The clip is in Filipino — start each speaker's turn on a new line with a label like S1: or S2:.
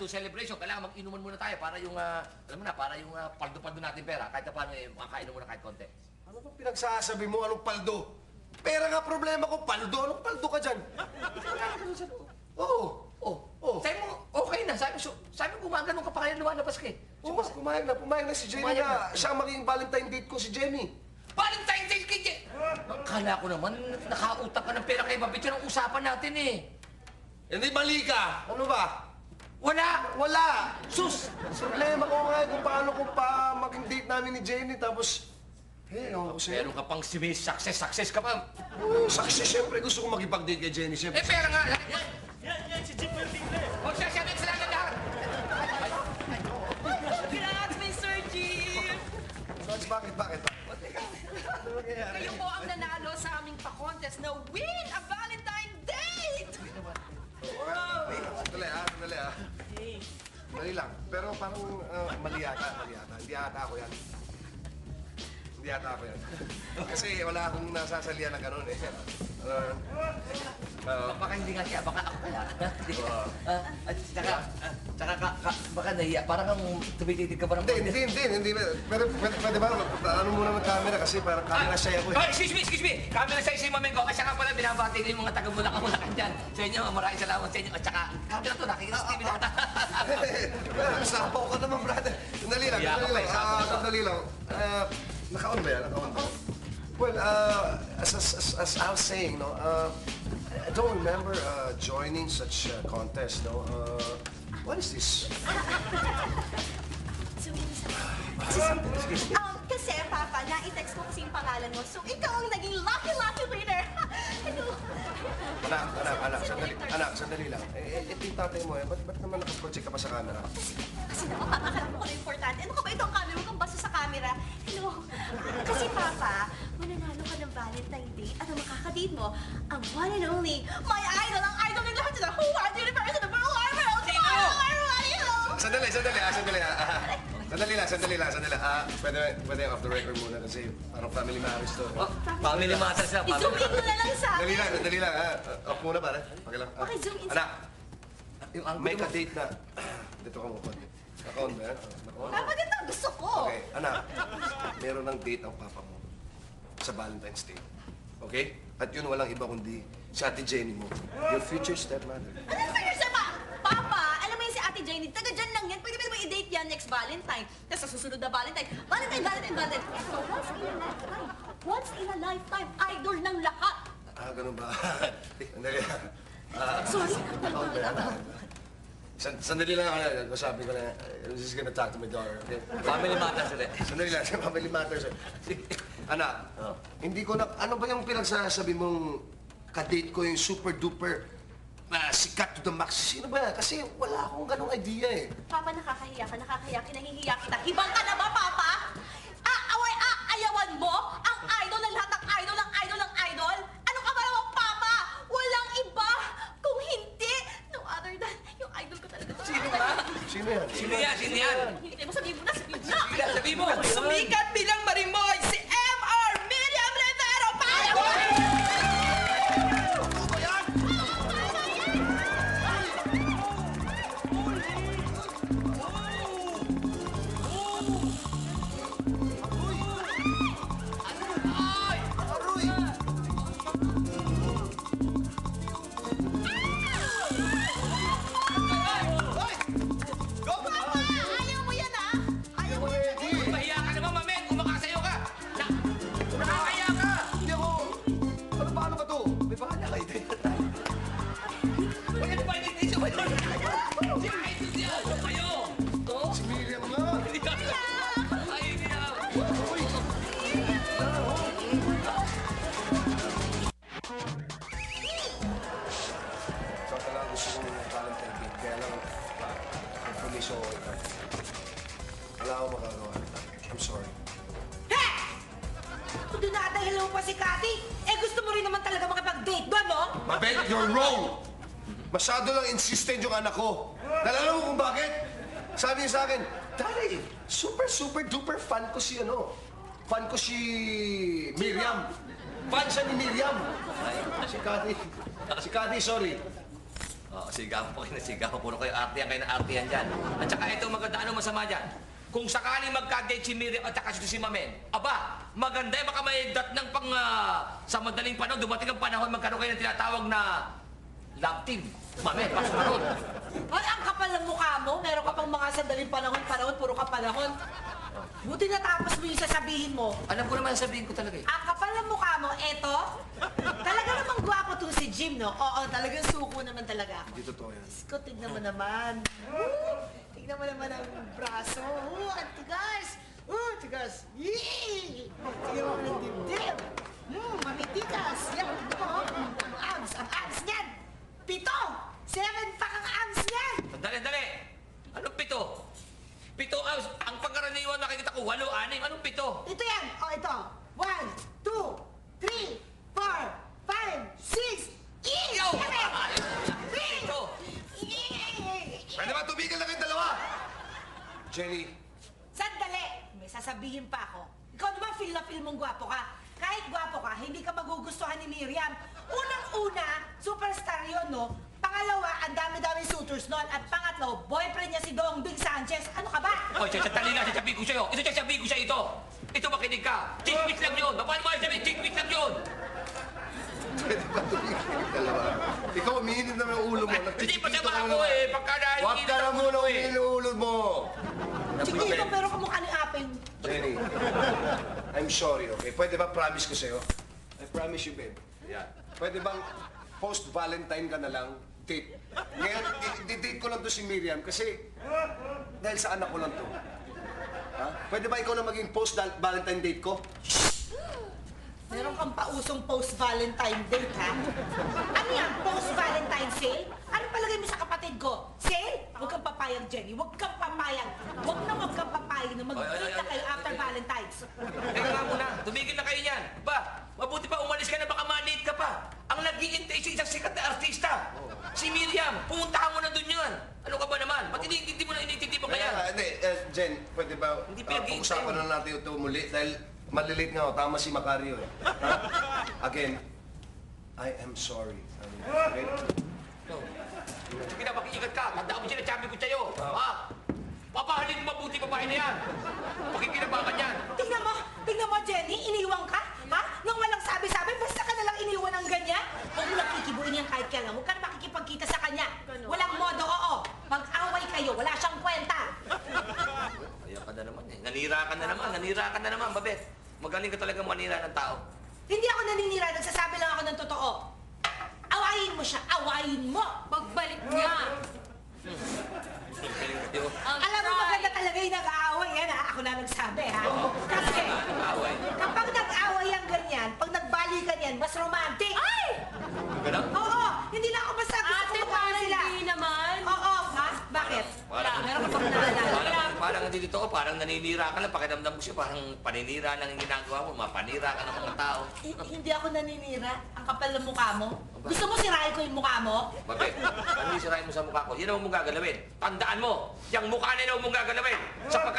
S1: to celebration, kailangan mag-inuman muna tayo para yung, alam mo na, para yung paldo-paldo natin pera. Kahit na paano, makakainom muna kahit konti.
S2: Ano bang pinagsasabi mo? Anong paldo? Pera nga problema ko, paldo. Anong paldo ka dyan? Oo.
S1: Sabi mo, okay na. Sabi mo, gumagano'n ka pa kaya lumalabas ka eh.
S2: Oo, pumayag na si Jenny
S1: Pumayag
S2: na siya ang maging Valentine date ko si Jenny.
S1: Valentine's Day kay Jenny! Akala ko naman, nakautak ka ng pera kay Babit. Yun ang usapan natin eh.
S2: Hindi mali ka. Ano ba?
S1: Wala!
S2: Sus! Problema ko nga kung paano ko pa maging date namin ni Jenny tapos... ewan ko sa'yo.
S1: Meron ka pang success ka pa.
S2: Success, siyempre. Gusto ko makipag-date kay Jenny, siyempre.
S1: Pera nga.
S3: Yan, si Jeep yung tingle.
S1: Huwag siya sila na lahat.
S4: Congrats, Mr. Jeep!
S2: Bakit?
S4: Kayo po ang nanalo sa aming pa-contest na win a Valentine date!
S2: Sandali ah. Dali lang. Pero parang mali yata. Hindi yata ako yan. Kasi wala akong nasasalihan ng ganun eh.
S1: Baka hindi nga siya, baka ako kaya. At saka baka nahiya. Parang kang tumititig ka pa ng
S2: Hindi. Pero pwede ba? Ano muna ng camera kasi parang camera shy ako eh.
S1: Oh, excuse me! Camera sa isang mameng ko. Kasi nga pala binabati ko yung mga taga-Bulacan dyan. Sa inyo, maraming salamat sa inyo. At saka, camera to, nakikita sa TV na ata.
S2: Sapaw ka naman, brother. Sandali lang. Naka-on ba yan? Well, as I was saying, no, I don't remember joining such a contest, no. What is this?
S4: Kasi, Papa, na-text ko kasi yung pangalan mo. So, ikaw ang naging lucky winner. Hello.
S2: Anak, sandali lang. Ito yung tatay mo eh. Ba't naman nakaproject ka pa sa camera?
S4: Kasi naman, Papa, alam mo kung ano importante. Ano ka ba itong camera? Huwag kang basta sa camera. Hello. Kasi, Papa, mananalo ka ng Valentine Day at ang makakadate mo, ang one and only, my idol, ang idol ng lahat sila. Who are the universe of the world?
S2: Sandali lang. Pwede off the record muna kasi parang family matters to.
S1: Family matters na.
S4: I-zoom in mo na lang sa akin.
S2: Dali lang. Off muna pare. Okay lang.
S4: Okay, zoom in.
S2: Anak, make a date na. Dito ka mo pa. Naka-on ba yan?
S4: Papa, ganito ang gusto ko.
S2: Okay, anak. Meron ng date ang papa mo sa Valentine's Day. Okay? At yun walang iba kundi si Ate Jenny mo. Your future stepmother.
S4: Ano yung figure sa Papa, alam mo yun si Ate Jenny, taga dyan lang yan. Pwede mo i-date yan next Valentine. Tapos sa susunod na Valentine. So, once in a lifetime, idol ng lahat.
S2: Ganun ba? Sandali lang.
S4: Sorry.
S2: Sandali lang ako. Sabi ko na, I'm just gonna talk to my daughter, okay?
S1: Family matters ulit.
S2: Sandali lang, family matters. Anak, hindi ko na, ano ba yung pinagsasabi mong kadate ko yung super duper sikat to the max? Sino ba yan? Kasi wala akong ganong idea eh.
S4: Papa, nakakahiya ka, kinahihiya kita. Hibang ka na ba, Papa? Ayawan mo ang idol ng lahat ng idol ng idol ng idol? Ano ka ba naman, Papa? Walang iba kung hindi no other than yung idol ko talaga.
S2: Sino yan?
S1: Sino yan?
S4: Hindi mo, sabihin mo na.
S1: Sabi mo!
S4: Sumikat bilang Marimoy, si M.R. Miriam Rivero, para!
S1: Mahiya ka naman, mamen! Kumakasayo ka! Nakakaya ka!
S2: Hindi ako. Paano ba to? May bahala kayo tayo.
S1: Bakit ba hindi siya ba yun? Si Idol niya! Kayo!
S2: Si Miriam nga.
S1: Ay, niya!
S2: Ikaw talaga gusto ko ng Valentine Day. Kaya lang, nagpulis ako ito. Wala akong makagawa. I'm sorry.
S4: Kung dinadahilan mo pa si Cathy, gusto mo rin naman talaga makipag-date doon, no?
S2: Mabel, you're wrong! Masyado lang insistent yung anak ko. Dahil alam mo kung bakit? Sabi niya sa akin, Daddy, super duper fan ko si Fan ko si Miriam. Fan siya ni Miriam. Si Cathy, sorry.
S1: Oh, sigaw po kayo na sigaw. Puro kayo artiyan kayo na artiyan dyan. At saka ito maganda, ano masama dyan? Kung sakaling magka-date si Miriam at saka si Mamen, aba, maganda baka may dat ng sa madaling panahon, dumating ang panahon, magkaroon kayo ng tinatawag na love team. Mamen, pasok ka ron.
S4: Ay, ang kapal ng mukha mo. Meron ka pang mga sandaling panahon, puro ka panahon. Buti natapos mo yung sasabihin mo.
S1: Alam ko naman sabihin ko talaga eh.
S4: Ang kapal ng mukha mo, eto. Talaga namang gwapo to si Jim, no? Oo, talagang suko naman talaga.
S2: Hindi totoo yan.
S4: Diyos ko, tignan mo naman. Tignan mo naman ang braso. Ang tigas. Tigas. Yee! Tignan mo ng dibdib. Mamitigas. Yan, tignan mo. Ang abs niyan. 7 pack ang abs niyan.
S1: Dali. Anong 7? 7 hours. Ang pagkaraniwan nakikita ko, 8, 6. Anong 7?
S4: Ito yan. O, ito. 1, 2, 3, 4, 5, 6.
S1: Yo! Ito!
S2: Pwede ba tumigil na kayong dalawa? Jenny,
S4: Sandali! May sasabihin pa ako. Ikaw naman feel na feel mong gwapo ka. Kahit gwapo ka, hindi ka magugustuhan ni Miriam. Unang-una, superstar yun, no? Pangalawa, ang dami-daming suitors nun. At pangatlo, boyfriend niya si Dongbing Sanchez. Ano ka ba?
S1: Oy, sasabihin na, sasabihin ko sa'yo. Ito sasabihin ko sa'yo ito. Ito makinig ka. Chick-wit lang yun. Paano mo sabihin? Chick-wit lang yun.
S2: pwede ba tumigil kayong dalawa? Ikaw, umiinit naman ang ulo mo.
S1: Hindi pa
S2: Nagtitipito
S1: sama
S2: ka
S1: ako
S2: naman.
S1: eh. Pagka
S2: Huwag ka na muna umiinit ang ulo mo.
S4: Chiquito, pero kamukha ni Apeng.
S2: Jenny, I'm sorry, okay? Pwede ba promise ko sa'yo? I promise you, babe.
S1: Yeah.
S2: Pwede bang post-Valentine ka na lang, date? Ngayon, date ko lang to si Miriam kasi dahil sa anak ko lang to. Ha? Pwede ba ikaw na maging post-Valentine date ko?
S4: Meron kang pausong post-Valentine date, ha? Ano yan? Post-Valentine sale? Ano palagay mo sa kapatid ko? Sale? Huwag kang papayag, Jenny. Huwag kang papayag. Huwag kang papayag na mag-date na kayo after Valentine's.
S1: Teka nga muna. Tumigil na kayo niyan. Ba, mabuti pa umalis ka na baka ma-late ka pa. Ang nag-iintay sa isang sikat na artista. Si Miriam. Pumuntahan mo na dun yun. Ano ka ba naman? Ba't hindi mo na inintindi mo kaya?
S2: Hindi, Jen, pwede ba
S1: Hindi pinag-iintay
S2: pag-usapan
S1: mo.
S2: na natin ito muli dahil malilate nga ako. Tama si Macario eh. Ha? Again, I am sorry. Okay?
S1: No. Sige na, makiingat ka. Tandaan mo sinasabi ko sa'yo. Ha? Papahalin mo mabuti babae na yan. Pakikinabangan yan.
S4: Tingnan mo, Jenny, iniwan ka? Ha? Nang walang sabi-sabi, basta ka nalang iniwan ng ganyan? Huwag mo lang kikibuin yan kahit kailan. Huwag ka na makikipagkita sa kanya. Walang modo, oo. Pag-away kayo, wala siyang kwenta.
S1: Ayan ka na naman eh. Nanira ka na naman, Babet. Magaling ka talagang manira ng tao.
S4: Hindi ako naninira, nagsasabi lang ako ng totoo. Awayin mo siya, awayin mo.
S5: Pagbalik niya.
S1: Galing ka, Tio.
S4: Alam mo, maganda talaga yung nag-aaway yan, ha? Ako na nagsabi, ha? Kasi,
S1: Away.
S4: kapag nag-aaway ang ganyan, pag nagbalikan yan, mas romantic. Ay!
S1: Ganon?
S4: Oo, hindi lang ako basta gusto
S5: Ate,
S4: ko
S5: parang
S4: sila.
S5: hindi naman.
S4: Oo, ha? Bakit? Meron ka pang naalala.
S1: Parang hindi totoo, parang naninira ka lang. Pakiramdam ko siya, parang paninira lang yung ginagawa mo. Mapanira ka ng mga tao.
S4: Hindi ako naninira. Ang kapal ng mukha mo. Gusto mo sirahin ko yung mukha mo?
S1: Babet, ano yung sirahin mo sa mukha ko? Yan ang mong gagalawin. Tandaan mo, yung mukha na yun ang mong gagalawin. Sapagkat